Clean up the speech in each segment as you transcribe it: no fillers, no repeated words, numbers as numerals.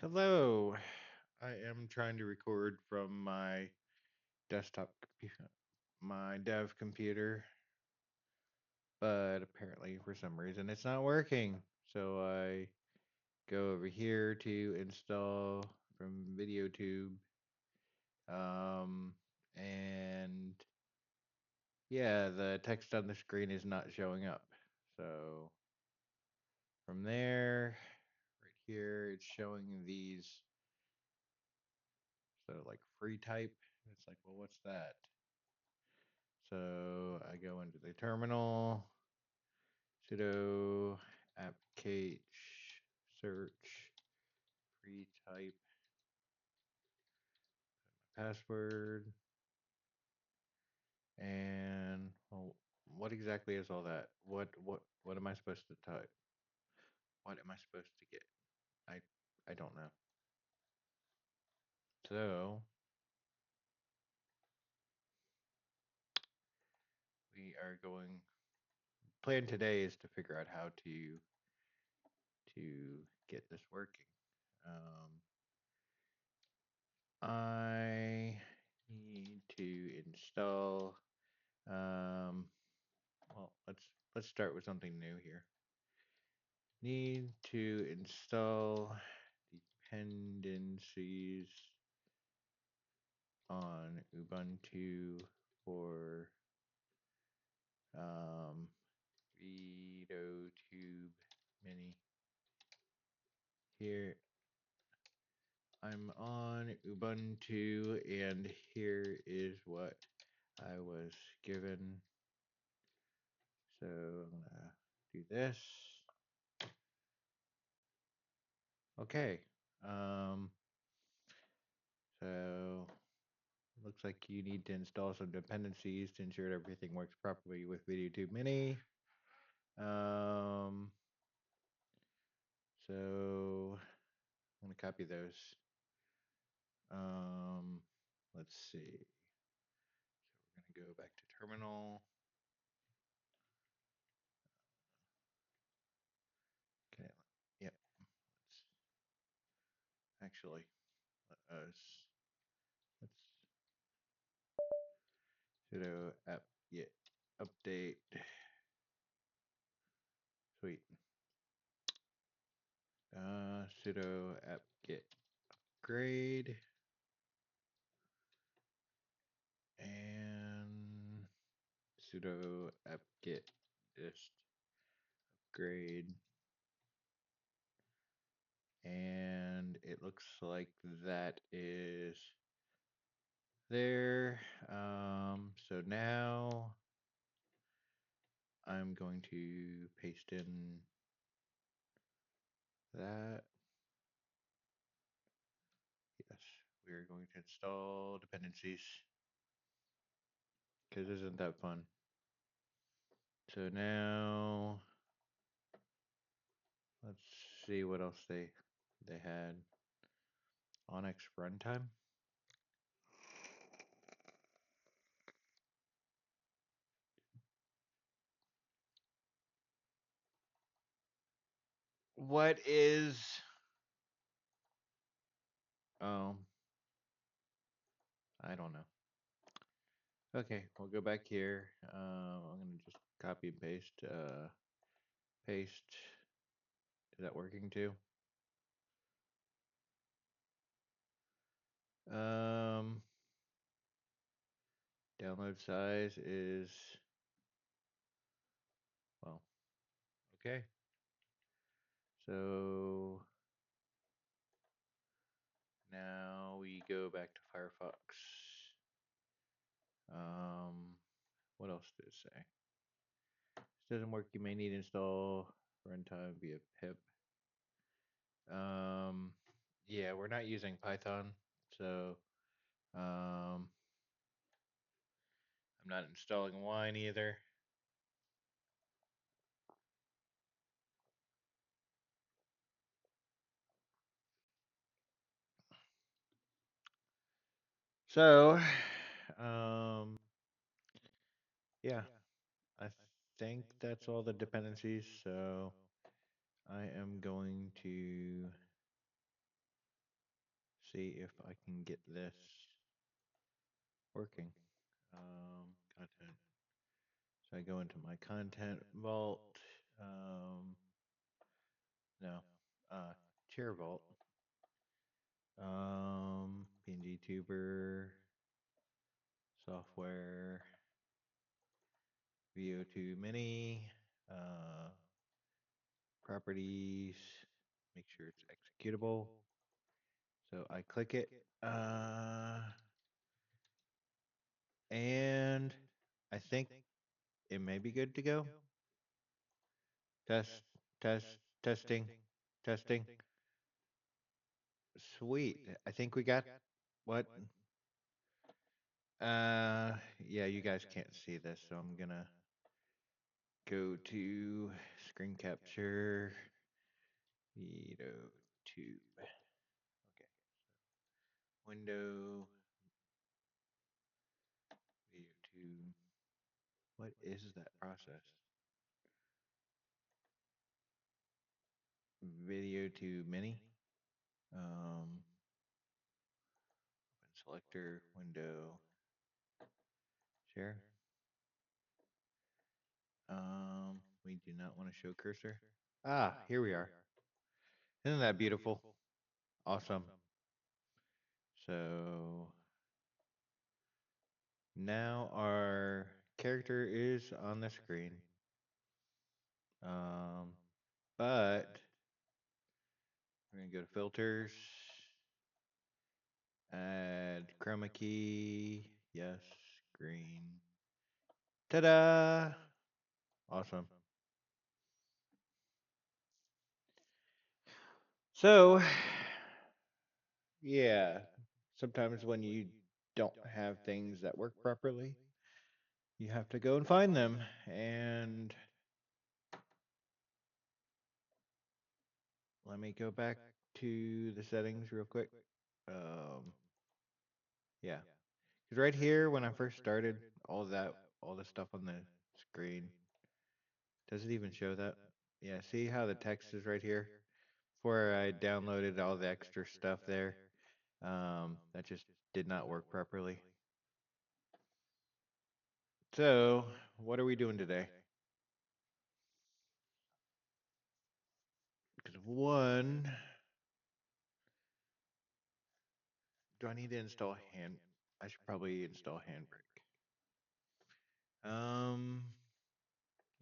Hello. I am trying to record from my desktop, my dev computer, but apparently for some reason it's not working. So I go over here to install from Veadotube. Um, and yeah, the text on the screen is not showing up. So from there, right here, it's showing these. So like free type. It's like, well, what's that? So I go into the terminal, sudo appkh search free type, password, and well, what exactly is all that? What am I supposed to type? What am I supposed to get? I I don't know. So we are going. Plan today is to figure out how to get this working. Um, I need to install. Um, well, let's start with something new here. Need to install dependencies on Ubuntu for um, Veadotube Mini. Here I'm on Ubuntu, and here is what I was given. So I'm gonna do this. Okay. Um, so looks like you need to install some dependencies to ensure everything works properly with Veadotube Mini. Um, so I'm gonna copy those. Um, let's see. So we're gonna go back to terminal. Okay. Yep. Let's actually let us let's sudo app get update. Sweet. Sudo app get upgrade and sudo apt-get dist upgrade, and it looks like that is there. So now I'm going to paste in that. Yes, we are going to install dependencies because isn't that fun? So now let's see what else they had. Onyx runtime. What is oh, I don't know. Okay, we'll go back here. I'm gonna just copy and paste. Paste. Is that working too? Um, Download size is well. Okay. So now we go back to Firefox. What else did it say? This doesn't work. You may need to install runtime via pip. Um, yeah, we're not using Python, so I'm not installing Wine either. So, um, yeah, I think that's all the dependencies. So I am going to see if I can get this working. Content. So I go into my content vault. No, chair vault. PNGTuber software. Veadotube mini. Properties. Make sure it's executable. So I click it. And I think it may be good to go. Test, test, testing, testing. Sweet. I think we got what? Yeah, you guys can't see this, so I'm gonna go to screen capture. Veadotube. Okay. Window. Veadotube. What is that process? Veadotube mini. Open selector, window, share. We do not want to show cursor. Ah, here we are. Isn't that beautiful? Awesome. So now our character is on the screen. But we're gonna go to filters, add chroma key, yes, green. Ta-da! Awesome. So, yeah, sometimes when you don't have things that work properly, you have to go and find them. And let me go back to the settings real quick. Yeah, because right here, when I first started, all the stuff on the screen, does it even show that? Yeah, see how the text is right here? Before I downloaded all the extra stuff there, that just did not work properly. So, what are we doing today? Because one, do I need to install hand? I should probably install Handbrake.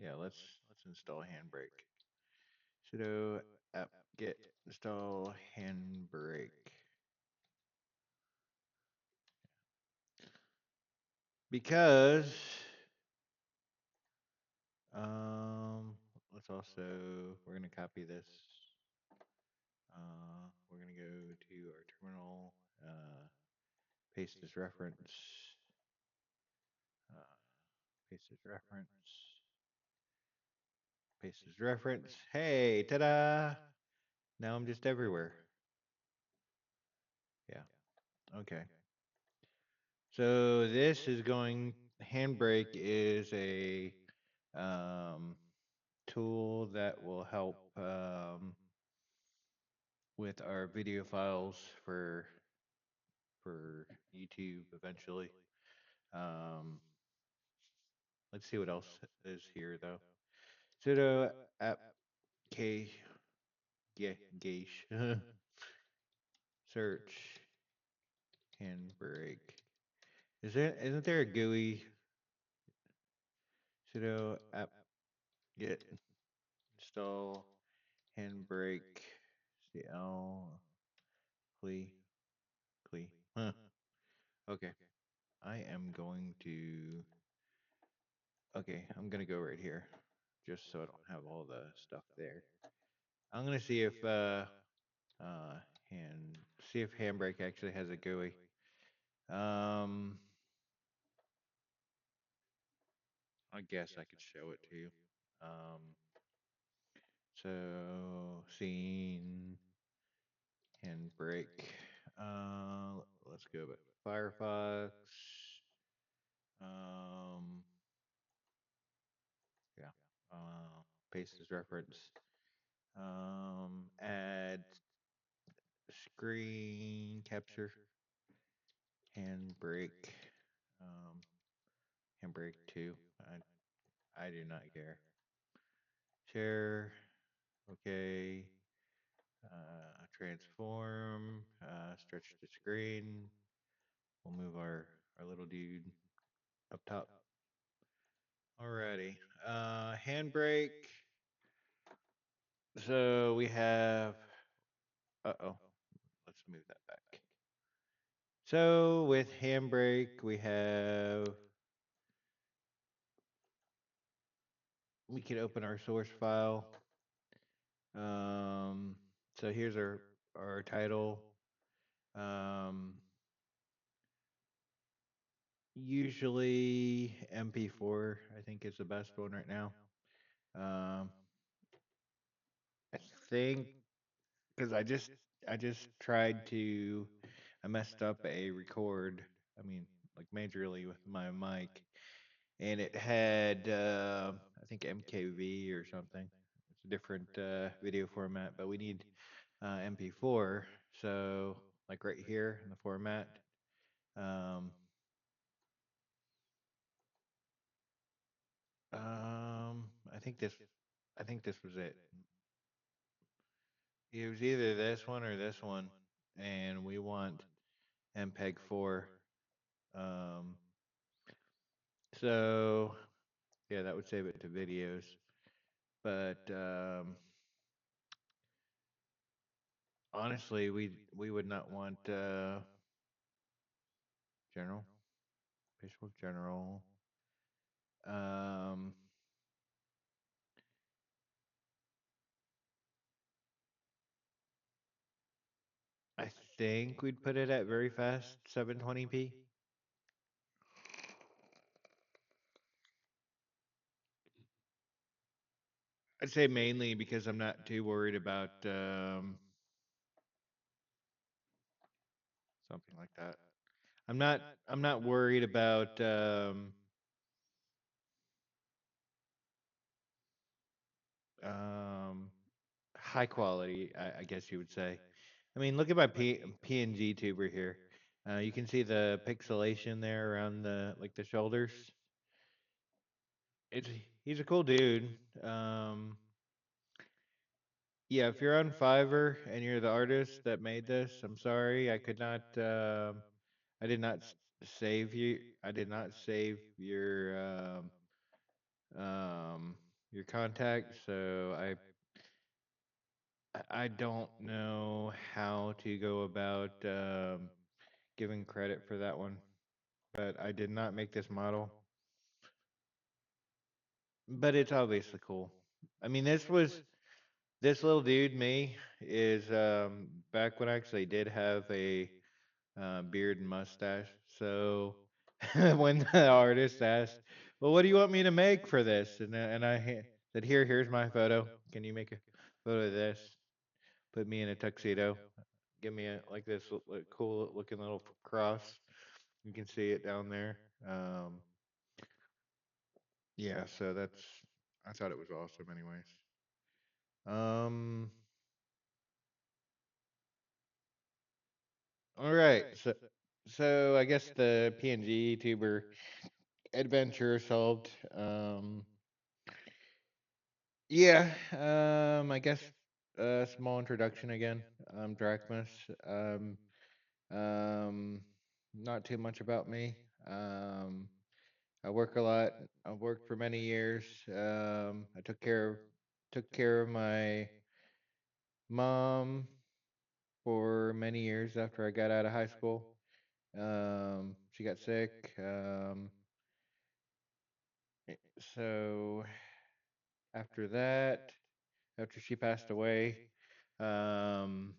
Yeah, let's install Handbrake. Sudo apt-get install Handbrake. Because let's also we're gonna copy this. We're gonna go to our terminal, paste this reference, uh, paste this reference, paste this reference. Hey, ta-da! Now I'm just everywhere. Yeah. Okay. So this is going. Handbrake is a um, tool that will help with our video files for YouTube eventually. Um, let's see what else is here though. Sudo app k gauge search Handbrake. Isn't there a GUI? Sudo app get install Handbrake cl cle cle. Huh. Okay. I am going to. Okay, I'm gonna go right here, just so I don't have all the stuff there. I'm gonna see if uh hand see if Handbrake actually has a GUI. Um, I guess I could show it to you. Um, so scene Handbrake. Let's go back. Firefox. Um, yeah. Paste this reference. Add screen capture, handbrake, um, handbrake 2. I do not care. Share, okay. Transform, stretch the screen. We'll move our little dude up top. Alrighty. Handbrake. So we have. Uh-oh. Let's move that back. So with handbrake, we can open our source file. Um, so here's our title. Um, Usually MP4, I think is the best one right now. Um, I think because I just tried to I messed up a record. I mean, like majorly with my mic, and it had I think MKV or something. It's a different video format, but we need MP4. So like right here in the format, um, I think this was it. It was either this one or this one, and we want MPEG 4. Um, so yeah, that would save it to videos. But honestly, we would not want general, Facebook general. Um, I think we'd put it at very fast 720p. I'd say mainly because I'm not too worried about something like that. I'm not worried about um, high quality, I guess you would say. I mean, look at my PNGTuber here. You can see the pixelation there around the shoulders. It's He's a cool dude. Yeah, if you're on Fiverr and you're the artist that made this, I'm sorry, I could not. I did not save you. I did not save your contact, so I don't know how to go about giving credit for that one, but I did not make this model. But it's obviously cool. I mean, this little dude, me, is back when I actually did have a beard and mustache. So when the artist asked, "Well, what do you want me to make for this?" and said, "Here's my photo. Can you make a photo of this? Put me in a tuxedo. Give me a like this cool looking little cross. You can see it down there." Yeah, so I thought it was awesome, anyways. Um, all right, so I guess the PNG tuber adventure solved. Yeah, I guess a small introduction again. Drackmas. Um, not too much about me. I work a lot. I've worked for many years. I took care of my mom for many years after I got out of high school. She got sick. So after that, after she passed away, um,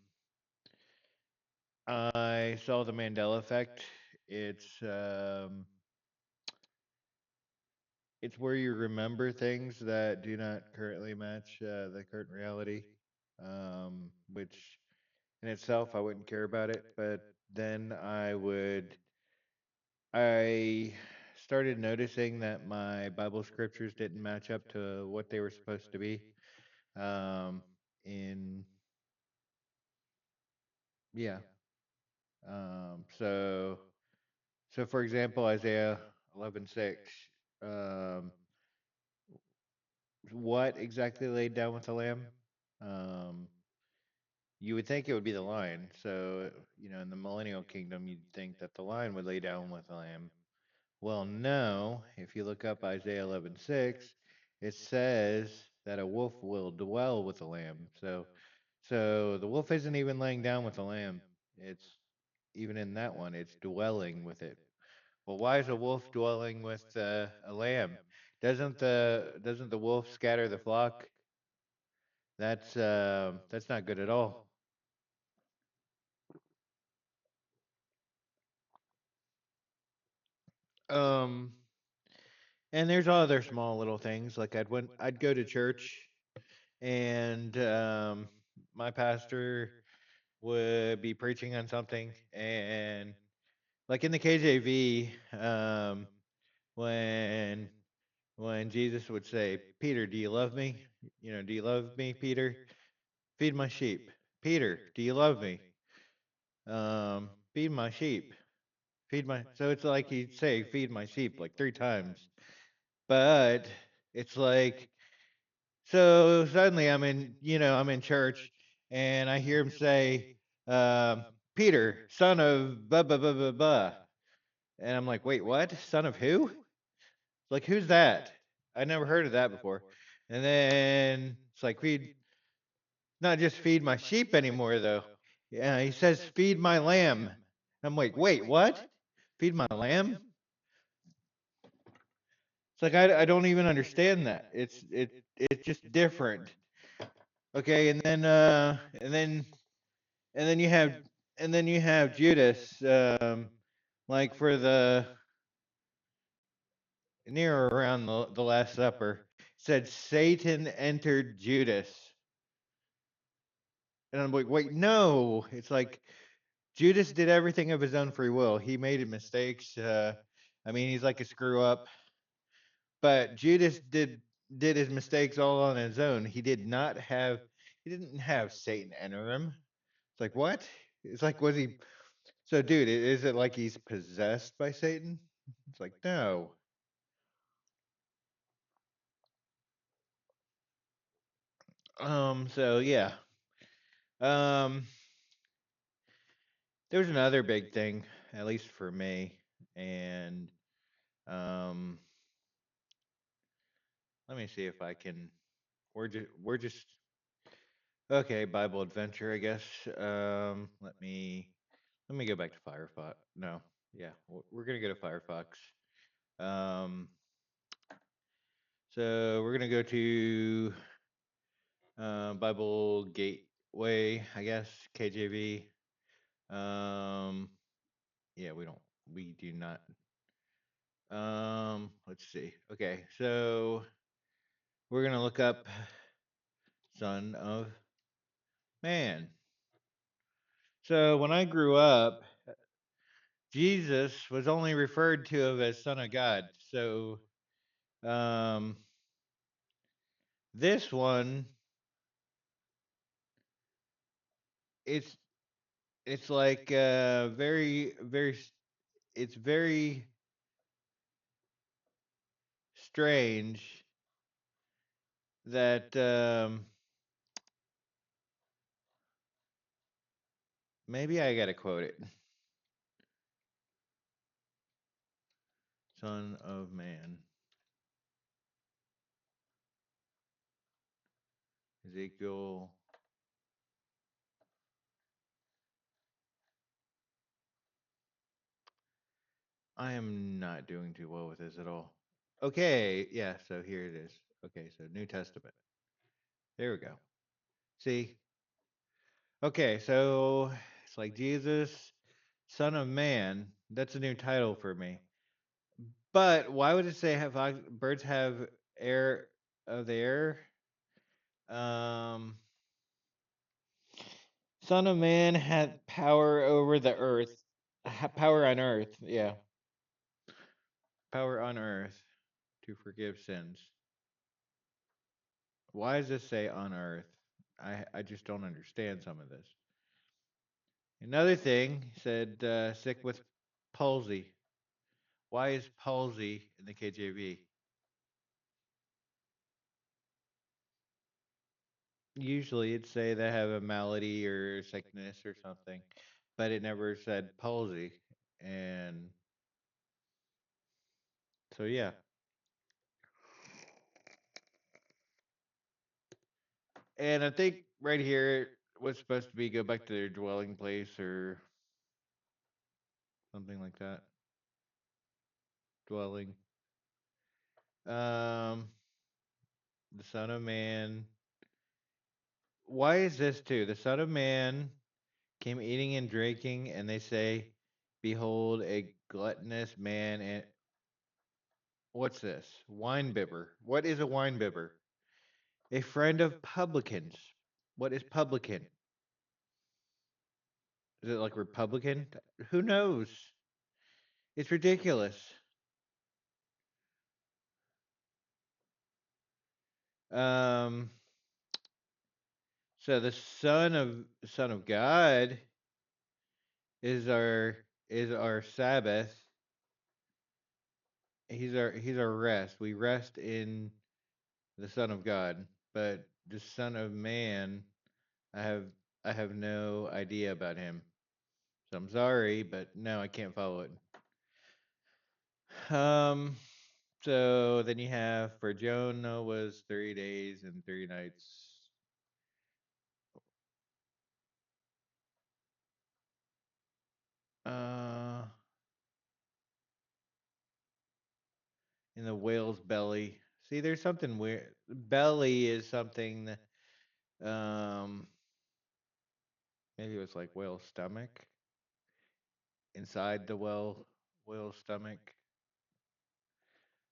I saw the Mandela Effect. It's um, it's where you remember things that do not currently match the current reality, which in itself I wouldn't care about it, but then I started noticing that my Bible scriptures didn't match up to what they were supposed to be. Um, in Yeah. So for example, Isaiah 11:6, um, what exactly laid down with the lamb? Um, you would think it would be the lion. So, in the millennial kingdom, you'd think that the lion would lay down with the lamb. Well, no. If you look up Isaiah 11:6, it says that a wolf will dwell with the lamb. So the wolf isn't even laying down with the lamb. It's even in that one, it's dwelling with it. Well, why is a wolf dwelling with a lamb? Doesn't the wolf scatter the flock? That's not good at all. Um, and there's other small little things like I'd go to church and my pastor would be preaching on something, and like in the KJV, when Jesus would say, "Peter, do you love me? Do you love me, Peter? Feed my sheep. Peter, do you love me? Feed my sheep. Feed my." So it's like he'd say, "Feed my sheep," like three times. But it's like, so suddenly I'm in church and I hear him say, um, "Peter, son of blah blah blah blah blah," and I'm like, "Wait, what? Son of who? Like, who's that? I never heard of that before." And then it's like, feed, not just feed my sheep anymore though. Yeah, he says, "Feed my lamb." I'm like, "Wait, what? Feed my lamb?" It's like I don't even understand that. It's just different. Okay, and then you have Judas, like for the near around the Last Supper, said Satan entered Judas, and I'm like, wait, no. It's like Judas did everything of his own free will. He made mistakes. I mean, he's like a screw up, but Judas did his mistakes all on his own. He didn't have Satan enter him. It's like, what? It's like, was he? So, dude, is it like he's possessed by Satan? It's like, no. So yeah. Um, there's another big thing, at least for me, and um, let me see if I can. We're just okay. Bible adventure, I guess. Let me go back to Firefox. No, yeah, we're gonna go to Firefox. Um, so we're gonna go to Bible Gateway, I guess, KJV. Um, yeah, we do not. Let's see. Okay, so we're gonna look up Son of Man. So when I grew up, Jesus was only referred to of as Son of God. So um, this one, it's it's like it's very strange that maybe I gotta quote it. Son of Man, Ezekiel. I am not doing too well with this at all. Okay, yeah, so here it is. Okay, so New Testament. There we go. See? Okay, so it's like Jesus, Son of Man. That's a new title for me. But why would it say have birds have air of the air? Um, Son of Man had power over the earth. Power on earth, yeah. Power on earth to forgive sins. Why does this say on earth? I just don't understand some of this. Another thing said sick with palsy. Why is palsy in the KJV? Usually it'd say they have a malady or sickness or something, but it never said palsy. And so, yeah. And I think right here it was supposed to be go back to their dwelling place or something like that. Dwelling. Um, the Son of Man. Why is this too? The Son of Man came eating and drinking, and they say, "Behold, a gluttonous man." And what's this? Wine bibber. What is a wine bibber? A friend of publicans. What is publican? Is it like Republican? Who knows? It's ridiculous. Um, so the Son of God is our Sabbath. He's our rest. We rest in the Son of God, but the Son of Man, I have I have no idea about him. So I'm sorry, but no, I can't follow it. Um, so then you have for Jonah was 3 days and 3 nights. Uh, in the whale's belly. See, there's something weird. Belly is something that, maybe it was like whale's stomach inside the whale's stomach.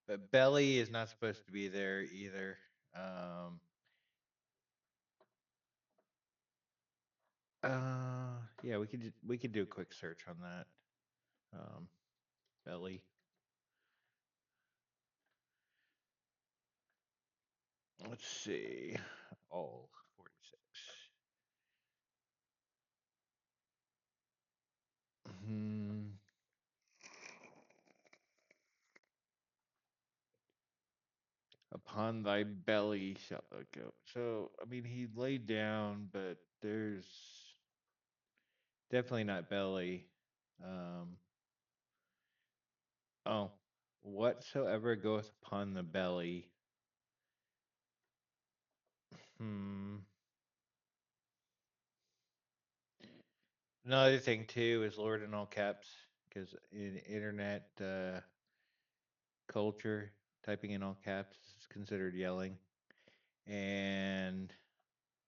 But belly is not supposed to be there either. Um, yeah, we could do a quick search on that. Um, belly. Let's see. All 46. Hmm. Upon thy belly shalt thou go. So, I mean, he laid down, but there's definitely not belly. Um, oh, whatsoever goeth upon the belly. Hmm. Another thing too is Lord in all caps, because in internet culture, typing in all caps is considered yelling, and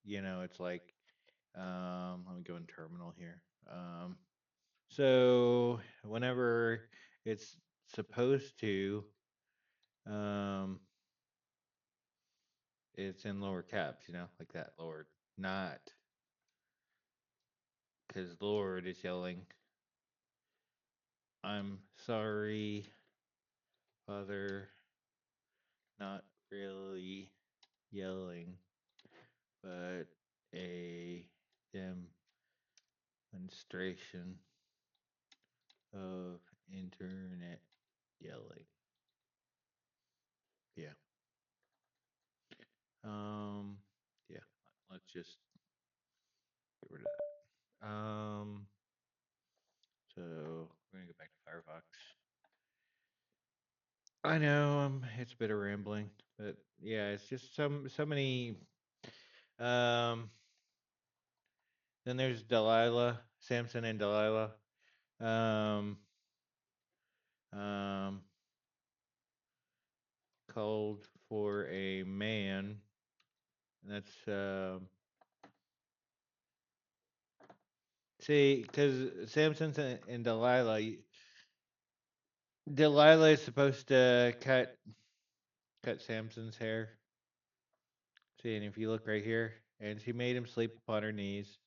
it's like, let me go in terminal here. So whenever it's supposed to, um, it's in lower caps, like that, Lord, not because Lord is yelling, I'm sorry, Father, not really yelling, but a demonstration of internet yelling. Yeah. Um, yeah. Let's just get rid of that. So we're gonna go back to Firefox. I know, it's a bit of rambling, but yeah, it's just so many. Um, then there's Delilah, Samson and Delilah. Um, um, called for a man. And that's see, because Samson and Delilah, Delilah is supposed to cut Samson's hair. See, and if you look right here, and she made him sleep upon her knees,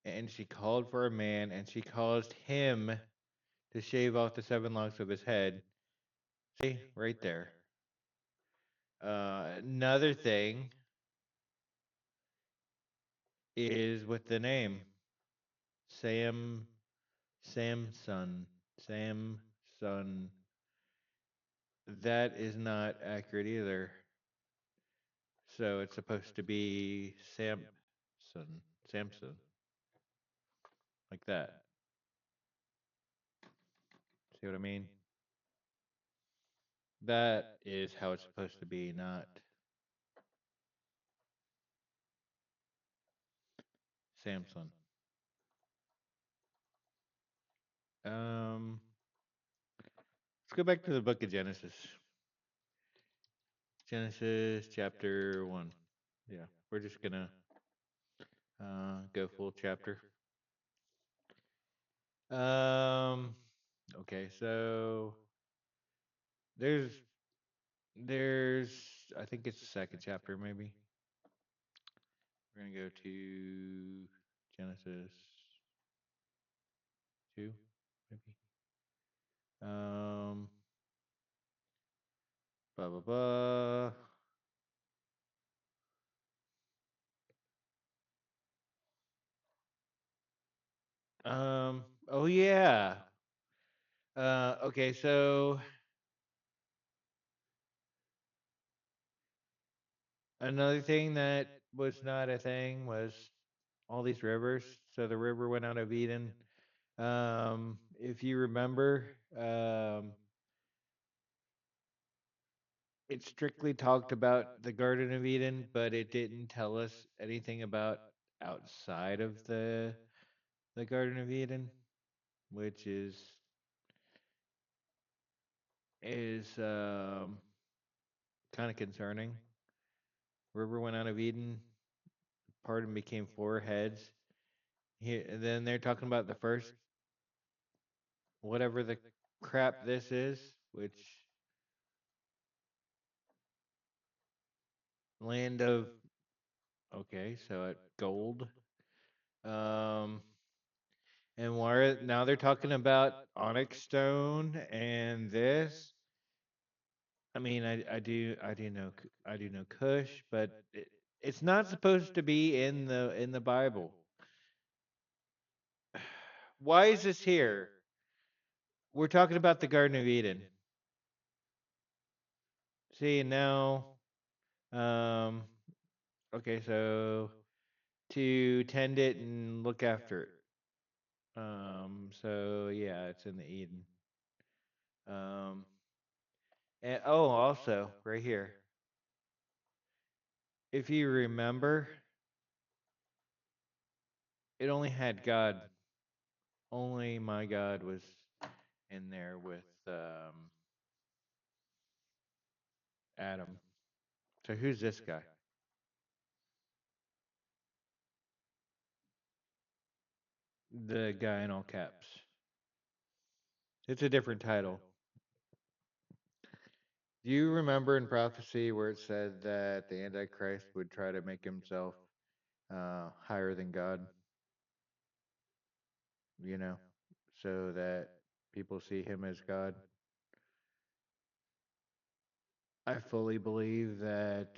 and she called for a man, and she caused him to shave off the 7 locks of his head. See, right there. Another thing is with the name. Sam, Samson, Samson. That is not accurate either. So it's supposed to be Samson, like that. See what I mean? That is how it's supposed to be, not Samson. Let's go back to the book of Genesis. Genesis chapter 1. Yeah, we're just gonna go full chapter. Um, okay, so there's there's I think it's the second chapter maybe. We're gonna go to Genesis 2, maybe. Um, blah blah blah. Oh yeah. Okay, so another thing that was not a thing was all these rivers. So the river went out of Eden. If you remember, it strictly talked about the Garden of Eden, but it didn't tell us anything about outside of the Garden of Eden, which is kind of concerning. River went out of Eden, pardon became four heads. Here, and then they're talking about the first, whatever the crap this is, which land of, okay, so at gold. Um, and why now they're talking about onyx stone and this. I mean, I do know Kush, but it's not supposed to be in the Bible. Why is this here? We're talking about the Garden of Eden. See, now, um, okay, so to tend it and look after it. So yeah, it's in the Eden. Um, and oh, also right here, if you remember, it only had God. Only my God was in there with Adam. So who's this guy? The guy in all caps. It's a different title. Do you remember in prophecy where it said that the Antichrist would try to make himself higher than God? You know, so that people see him as God. I fully believe that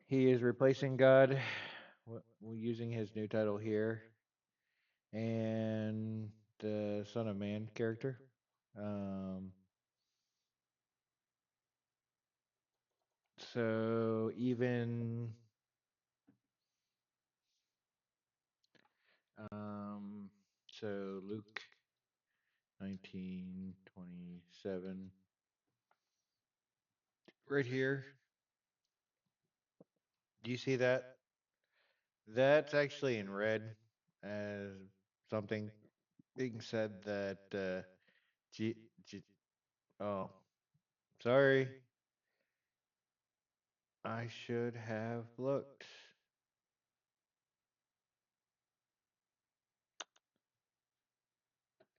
he is replacing God, using his new title here, and the Son of Man character. Um, so even um, so Luke 19:27, right here. Do you see that? That's actually in red as something being said that G, G, oh, sorry. I should have looked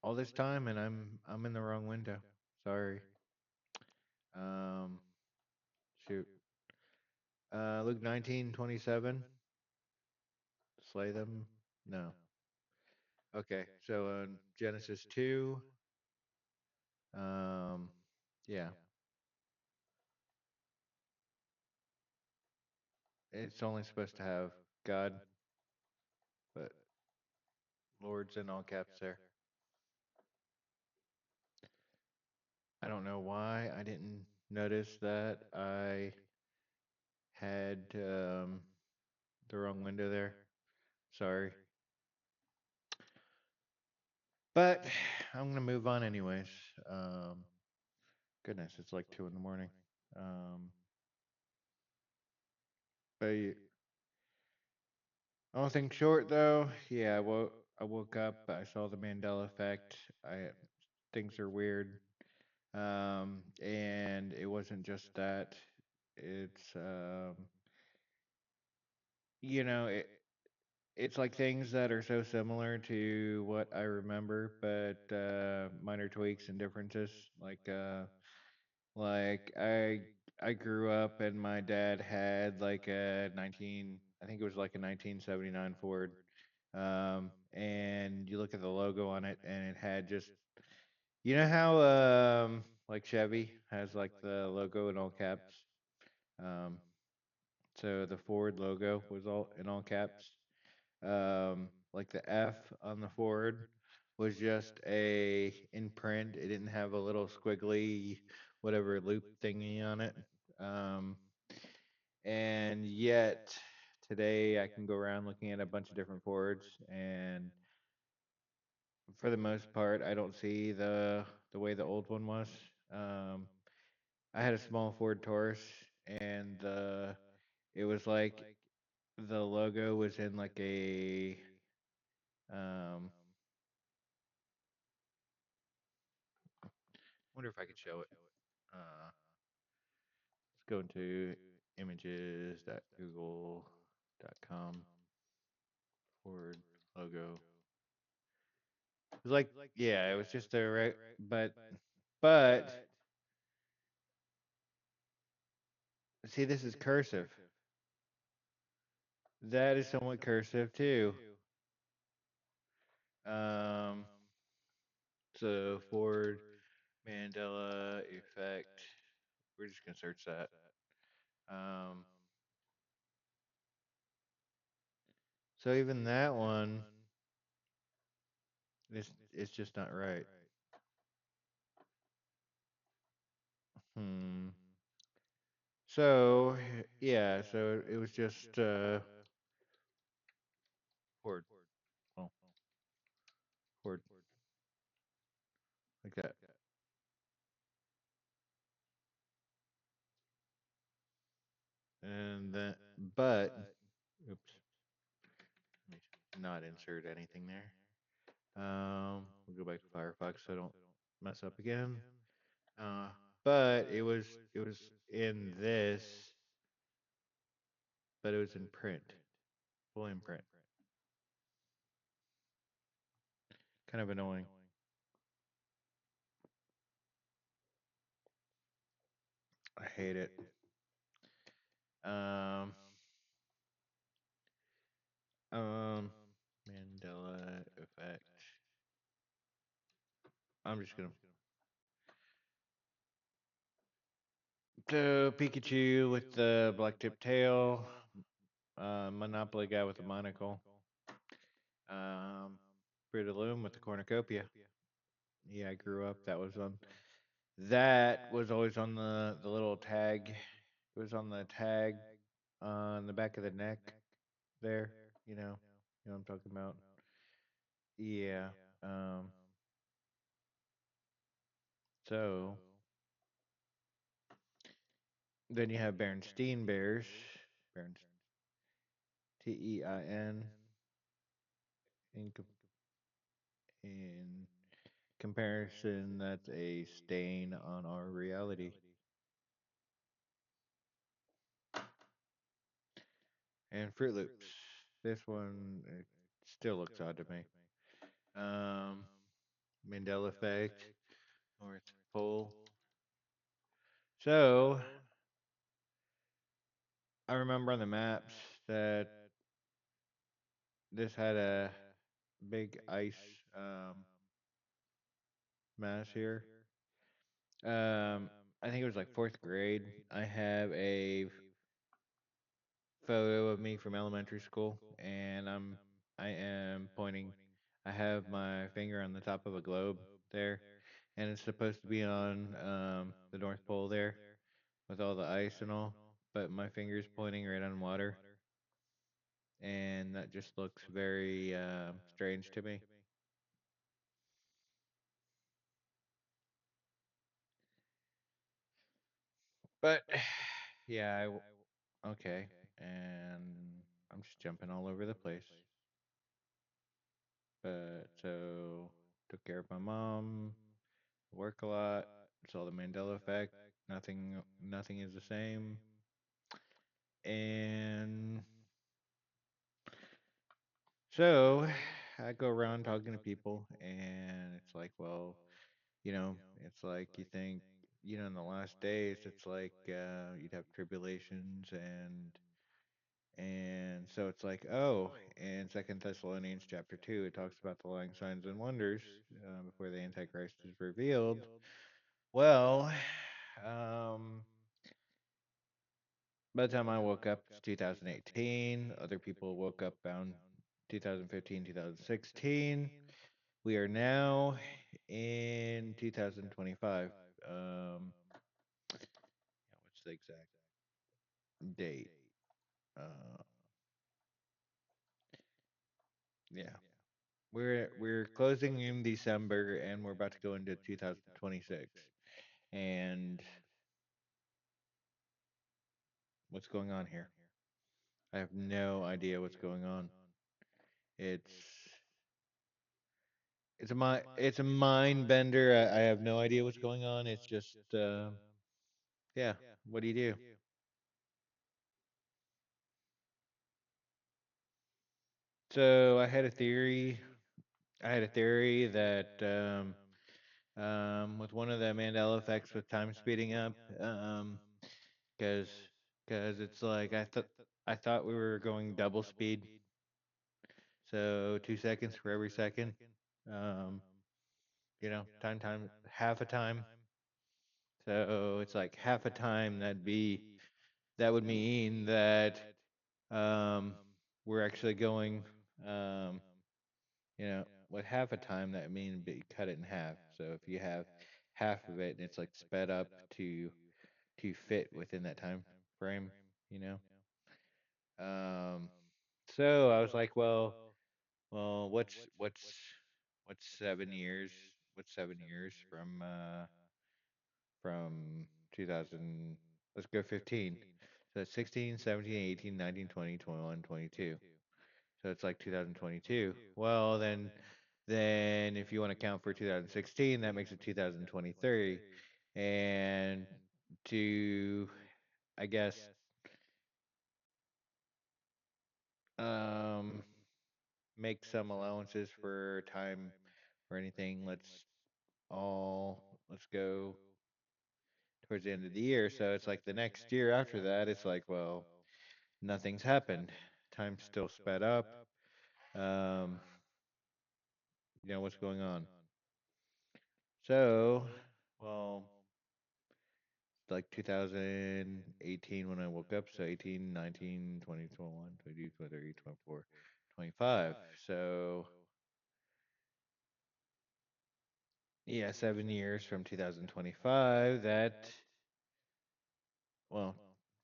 all this time and I'm in the wrong window. Sorry. Um shoot. Luke 19:27. Slay them? No. Okay. So Genesis 2, um yeah. It's only supposed to have God, but Lords in all caps there. I don't know why I didn't notice that I had the wrong window there. Sorry. But I'm gonna move on anyways. Um, Goodness, it's like 2 in the morning. Um, but Long thing short, though, yeah, I woke up, I saw the Mandela Effect. I Things are weird, and it wasn't just that. It's you know, it's like things that are so similar to what I remember, but minor tweaks and differences. Like I grew up and my dad had like I think it was like a 1979 Ford. And you look at the logo on it and it had just, you know how like Chevy has like the logo in all caps. Um, so the Ford logo was all in all caps. Like the F on the Ford was just a in print. It didn't have a little squiggly whatever loop thingy on it. Um, and yet today I can go around looking at a bunch of different Fords, and for the most part I don't see the way the old one was. Um, I had a small Ford Taurus, and it was like the logo was in like a um wonder if I could show it. Let's go into images.google.com. Ford logo. It was like, yeah, it was just a right, but see, this is cursive. That is somewhat cursive too. Um, so Ford Mandela Effect. We're just gonna search that. Um, so even that one it's just not right. Hmm. So yeah, so it was just Ford. Oh, Ford like that. And then, but, oops, let me not insert anything there. We'll go back to Firefox so I don't mess up again. Uh, but it was in this, but it was in print, full in print. Kind of annoying. I hate it. Um, um, Mandela Effect. I'm just gonna. So Pikachu with the black tip tail, Monopoly guy with the monocle, um, Loom with the cornucopia. Yeah, I grew up. That was always on the little tag. It was on the tag on the back of the neck there. You know what I'm talking about. Yeah. Um. So then you have Bernstein Bears. Bern Tein in in comparison. That's a stain on our reality. And Fruit Loops. This one it still looks odd to me. Um, Mandela Effect, North Pole. So I remember on the maps that this had a big ice um, mass here. I think it was like fourth grade. I have a photo of me from elementary school, and I am pointing. I have my finger on the top of a globe there, and it's supposed to be on the North Pole there with all the ice and all, but my finger's pointing right on water, and that just looks very strange to me. But yeah, okay, and I'm just jumping all over the place. But so took care of my mom, work a lot. It's all the Mandela Effect. Nothing is the same. And so I go around talking to people, and it's like, well, it's like you think, in the last days, it's like you'd have tribulations, and so it's like, oh, in Second Thessalonians chapter 2, it talks about the lying signs and wonders before the Antichrist is revealed. Well, um, by the time I woke up, it's 2018. Other people woke up around 2015, 2016. We are now in 2025. What's the exact date? Uh, yeah, we're closing in December, and we're about to go into 2026. And what's going on here? I have no idea what's going on. It's it's a mind bender. I have no idea what's going on. It's just yeah. What do you do? So I had a theory. I had a theory that with one of the Mandela effects with time speeding up, because it's like I thought we were going double speed, so 2 seconds for every second. Um, time half a time. So it's like half a time. That would mean that um, we're actually going um, with half a time that means you cut it in half. So if you have half of it and it's like sped up to fit within that time frame, you know. Um, so I was like, well, what's 7 years? What's 7 years from 2000? Let's go 15. So that's 16, 17, 18, 19, 20, 21, 22. So it's like 2022. Well, then if you want to count for 2016, that makes it 2023. And to, I guess, um, make some allowances for time or anything, let's go towards the end of the year. So it's like the next year after that, it's like, well, nothing's happened. Time's still sped up. Um, what's going on? So, well, like 2018 when I woke up. So 18, 19, 20, 21, 22, 23, 24, 25. So, yeah, 7 years from 2025. Well,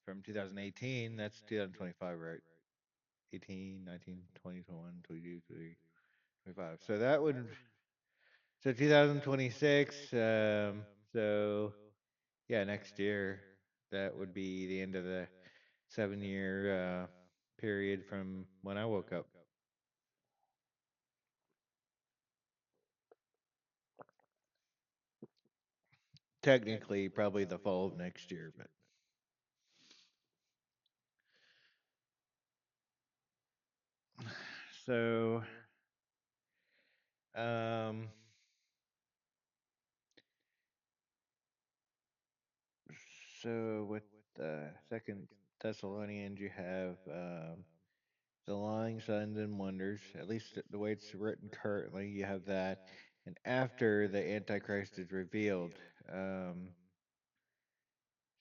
from 2018, that's 2025, right? 18, 19, 20, 21, 22, 23, 25. So 2026, so yeah, next year, that would be the end of the 7 year period from when I woke up. Technically, probably the fall of next year, but so um so with the Second Thessalonians, you have the lying signs and wonders. At least the way it's written currently, you have that, and after the Antichrist is revealed. Um,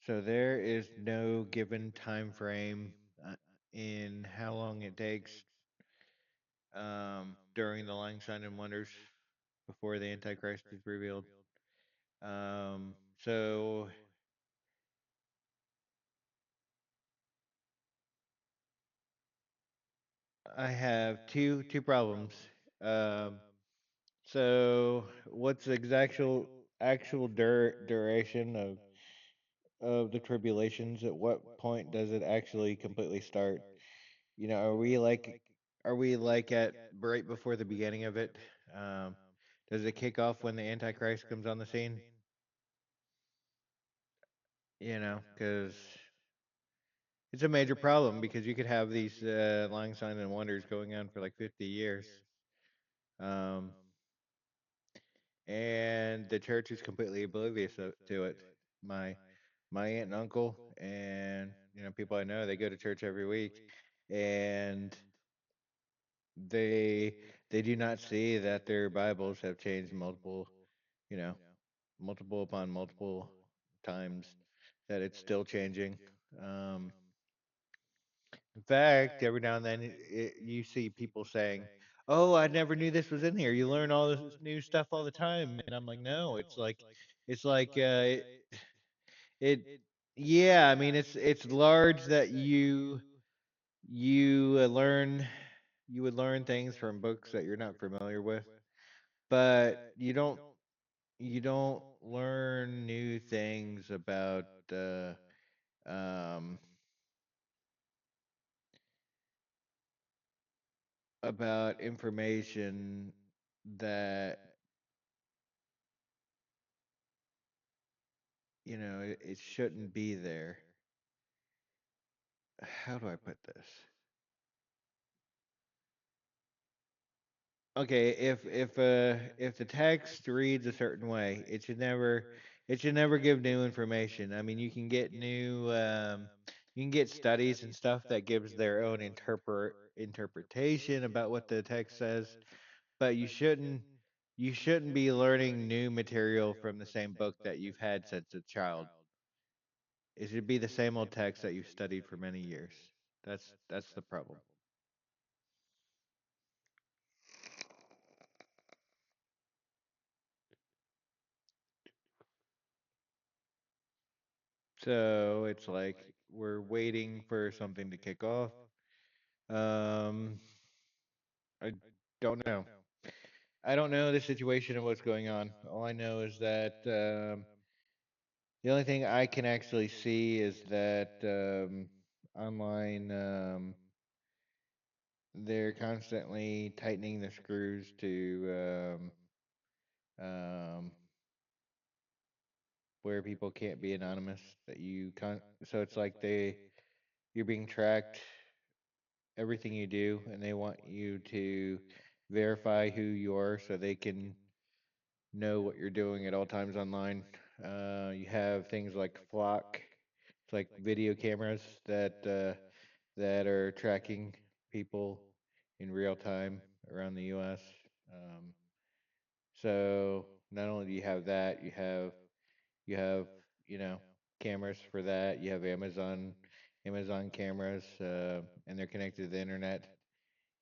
so there is no given time frame in how long it takes during the lying sign and wonders before the Antichrist is revealed. So I have two problems. Um, so what's the actual duration of the tribulations? At what point does it actually completely start? You know, are we like at right before the beginning of it? Um, does it kick off when the Antichrist comes on the scene? You know, because it's a major problem because you could have these lying signs and wonders going on for like 50 years. Um, and the church is completely oblivious to it. My my aunt and uncle and people I know, they go to church every week, and they they do not see that their Bibles have changed you know, multiple upon multiple times, that it's still changing. Um, in fact, every now and then you see people saying, "Oh, I never knew this was in here. You learn all this new stuff all the time." And I'm like, "No, it's like it yeah, I mean it's large that you learn you would learn things from books that you're not familiar with, but you don't learn new things um about information that it shouldn't be there. How do I put this? Okay, if the text reads a certain way, it should never give new information. I mean, you can get studies and stuff that gives their own interpretation about what the text says, but you shouldn't be learning new material from the same book that you've had since a child. It should be the same old text that you've studied for many years. That's the problem. So it's like we're waiting for something to kick off. Um, I don't know. I don't know the situation of what's going on. All I know is that the only thing I can actually see is that online they're constantly tightening the screws to um, where people can't be anonymous. So it's like you're being tracked everything you do, and they want you to verify who you are so they can know what you're doing at all times online. You have things like Flock, it's like video cameras that are tracking people in real time around the U.S. Um, so not only do you have that, you have you know cameras for that. You have Amazon cameras, and they're connected to the internet.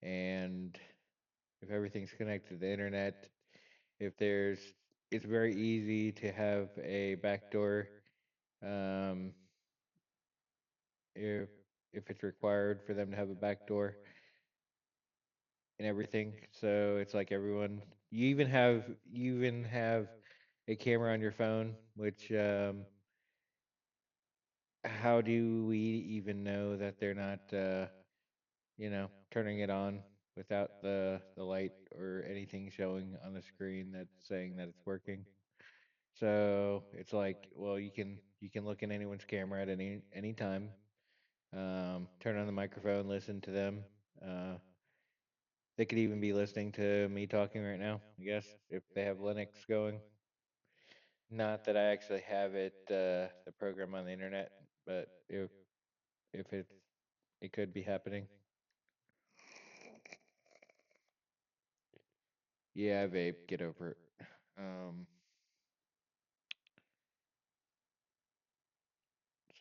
And if everything's connected to the internet, if there's, it's very easy to have a backdoor, um, if if it's required for them to have a backdoor and everything. So it's like everyone, you even have a camera on your phone, which how do we even know that they're not turning it on without the light or anything showing on the screen that's saying that it's working? So it's like, well, you can look in anyone's camera at any time. Turn on the microphone, listen to them. Uh, they could even be listening to me talking right now, I guess, if they have Linux going. Not that I actually have the program on the internet, but if it could be happening. Yeah, I vape. Get over it. Um,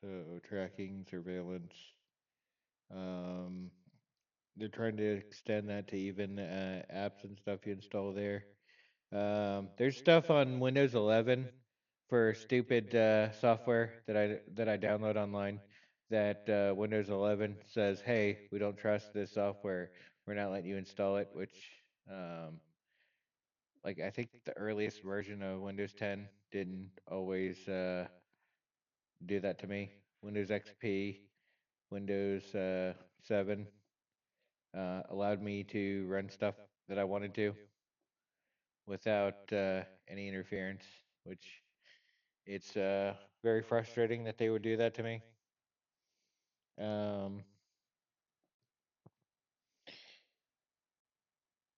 so tracking, surveillance. Um, they're trying to extend that to even apps and stuff you install there. There's stuff on Windows 11 for stupid software that I download online that Windows 11 says, "Hey, we don't trust this software. We're not letting you install it." Which, um, like, I think the earliest version of Windows 10 didn't always do that to me. Windows XP, Windows 7 allowed me to run stuff that I wanted to without any interference, which it's very frustrating that they would do that to me. Um,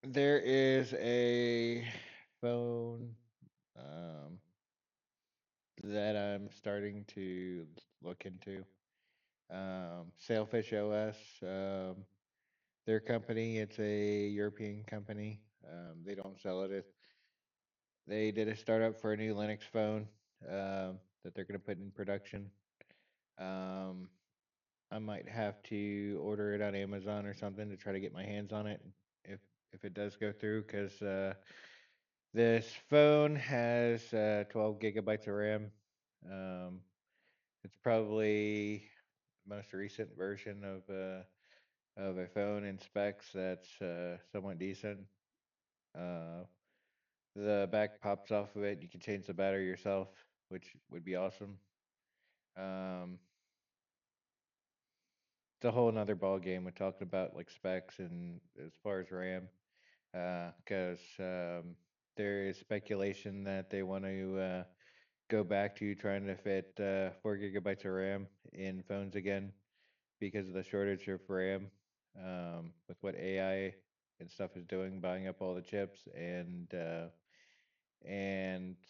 there is a phone um, that I'm starting to look into. Sailfish OS. Their company, it's a European company. They don't sell it. They did a startup for a new Linux phone that they're going to put in production. Um, I might have to order it on Amazon or something to try to get my hands on it if if it does go through, because this phone has 12 gigabytes of RAM. Um, it's probably the most recent version of a phone in specs that's somewhat decent. Uh, the back pops off of it. You can change the battery yourself, which would be awesome. Um, it's a whole nother ball game with talking about like specs and as far as RAM, because there is speculation that they want to go back to trying to fit 4 gigabytes of RAM in phones again because of the shortage of RAM, with what AI and stuff is doing, buying up all the chips and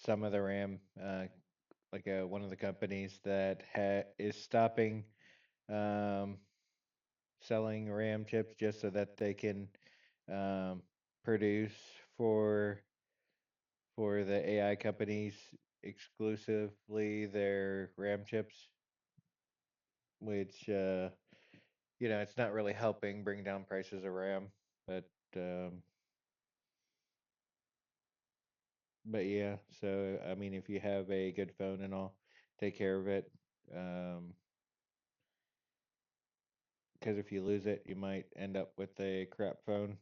some of the RAM, like one of the companies that is stopping um, selling RAM chips just so that they can um, produce for for the AI companies exclusively their RAM chips, which it's not really helping bring down prices of RAM, but um, yeah. So I mean, if you have a good phone and all, take care of it. Um, because if you lose it, you might end up with a crap phone.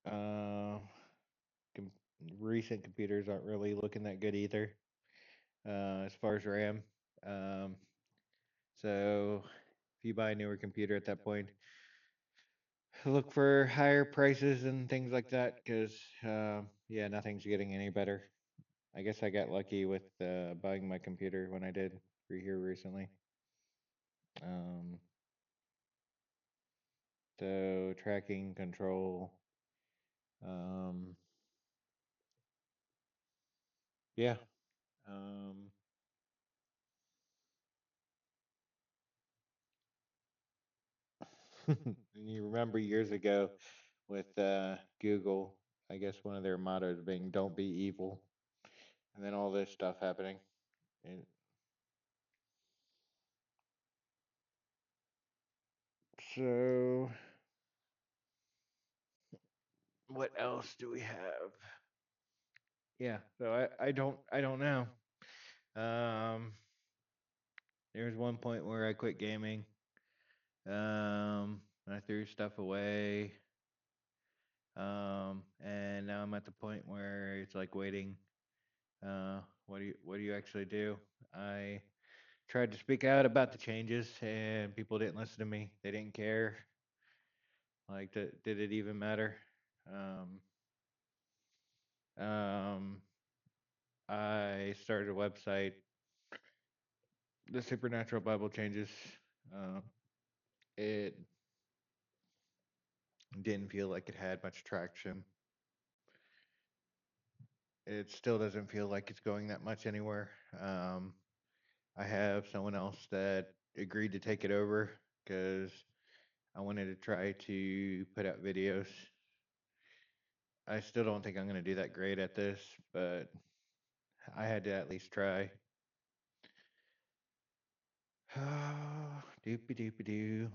Uh, com- Recent computers aren't really looking that good either, as far as RAM. Um, so if you buy a newer computer at that point, look for higher prices and things like that, because yeah, nothing's getting any better. I guess I got lucky with buying my computer when I did here recently. Um, so tracking control, um, yeah. Um, you remember years ago with Google, I guess one of their mottos being "Don't be evil," and then all this stuff happening. And so, what else do we have? Yeah, so I don't know. Um, there was one point where I quit gaming. I threw stuff away. And now I'm at the point where it's like waiting. What do you actually do? I tried to speak out about the changes, and people didn't listen to me. They didn't care. Like, did it even matter? Um, um, I started a website, the Supernatural Bible Changes. Uh, it didn't feel like it had much traction. It still doesn't feel like it's going that much anywhere. I have someone else that agreed to take it over because I wanted to try to put out videos. I still don't think I'm going to do that great at this, but I had to at least try. Doopy doopy doo.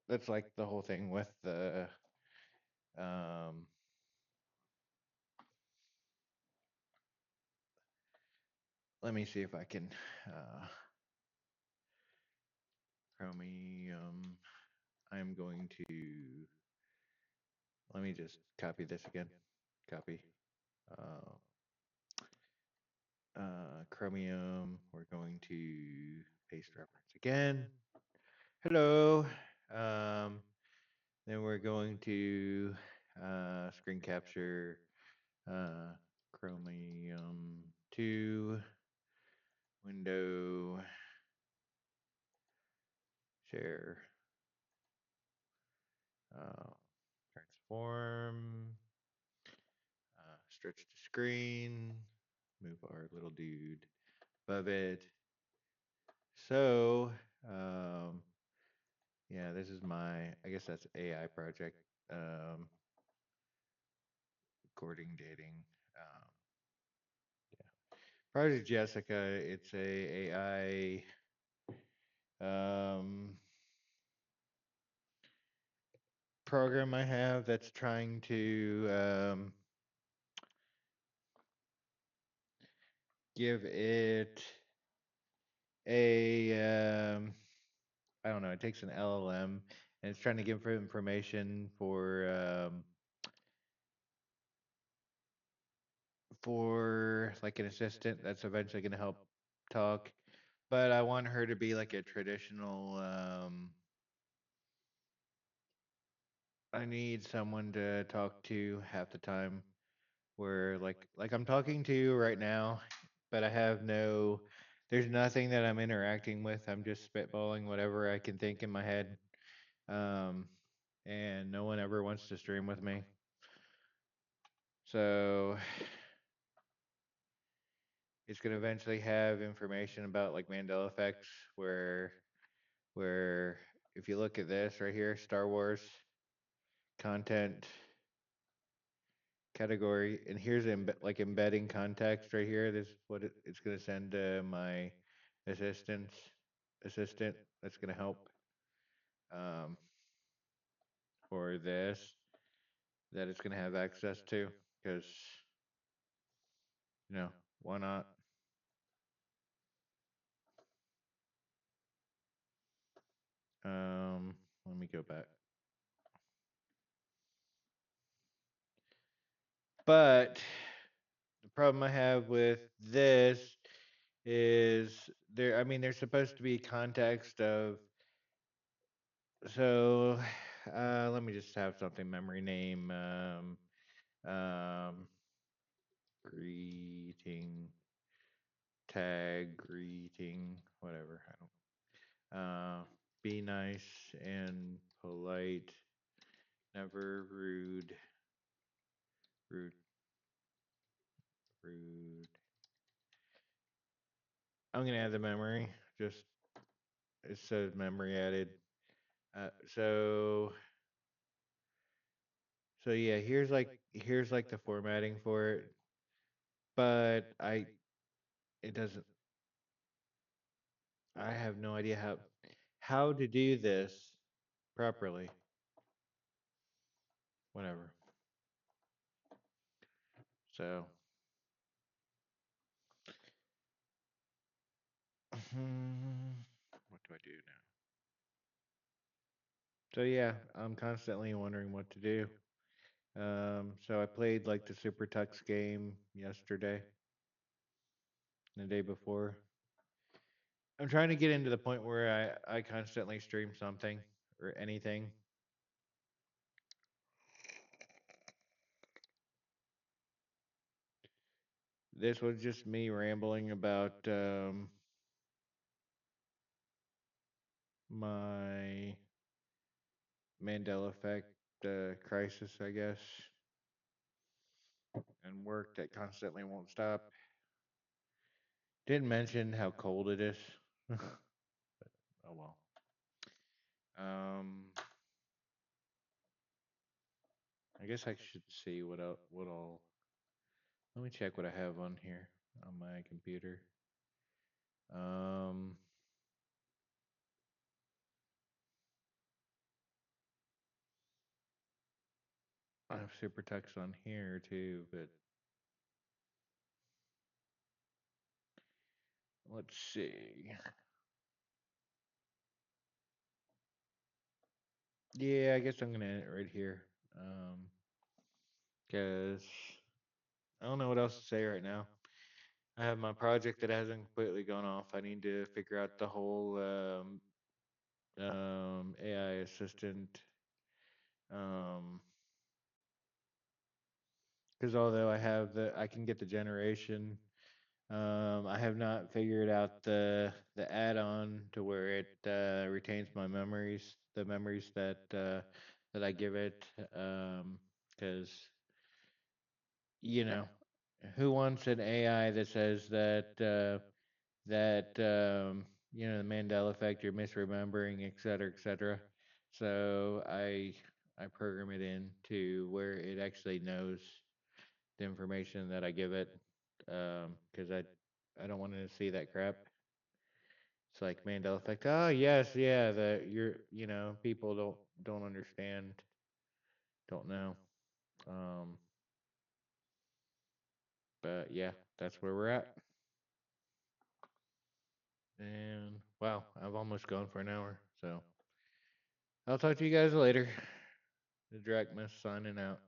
That's like the whole thing with the um. Let me see if I can Chromium. I'm going to let me just copy this again. Copy. Uh, Chromium. We're going to paste reference again. Hello. Um, then we're going to screen capture uh, Chromium 2 window share uh, transform stretch the screen, move our little dude above it. So yeah, this is my, I guess that's AI project, recording, dating. Yeah. Project Jessica, it's a AI program I have that's trying to give it a I don't know, it takes an LLM and it's trying to give information for like an assistant that's eventually going to help talk. But I want her to be like a traditional I need someone to talk to half the time where like I'm talking to you right now, but I have no there's nothing that I'm interacting with. I'm just spitballing whatever I can think in my head. Um and no one ever wants to stream with me. So it's going to eventually have information about like Mandela effects where if you look at this right here, Star Wars content category, and here's like embedding context right here. This is what it's going to send to my assistant that's going to help um, for this that it's going to have access to because you know why not. Let me go back. But the problem I have with this is there I mean there's supposed to be context of so let me just have something memory name um greeting tag greeting whatever I don't be nice and polite, never rude rude. I'm gonna add the memory, just it says memory added. So yeah, here's like the formatting for it, but it doesn't. I have no idea how to do this properly. Whatever. So what do I do now? So yeah, I'm constantly wondering what to do. So I played like the Super Tux game yesterday, the day before. I'm trying to get into the point where I constantly stream something or anything. This was just me rambling about my Mandela Effect crisis, I guess, and work that constantly won't stop. Didn't mention how cold it is. Oh well. Um, I guess I should see what all. Let me check what I have on here on my computer. Um, I have super text on here too, but let's see. Yeah, I guess I'm gonna end it right here. Cause I don't know what else to say right now. I have my project that hasn't completely gone off. I need to figure out the whole AI assistant. Um, because although I can get the generation. I have not figured out the add-on to where it retains my memories, the memories that I give it. Because you know, who wants an AI that says that the Mandela Effect, you're misremembering, et cetera, et cetera. So I program it in to where it actually knows the information that I give it, because I don't want to see that crap. It's like Mandela Effect. Oh yes, yeah. People don't understand, don't know. Um, but yeah, that's where we're at. And wow, I've almost gone for an hour. So I'll talk to you guys later. The Drackmas signing out.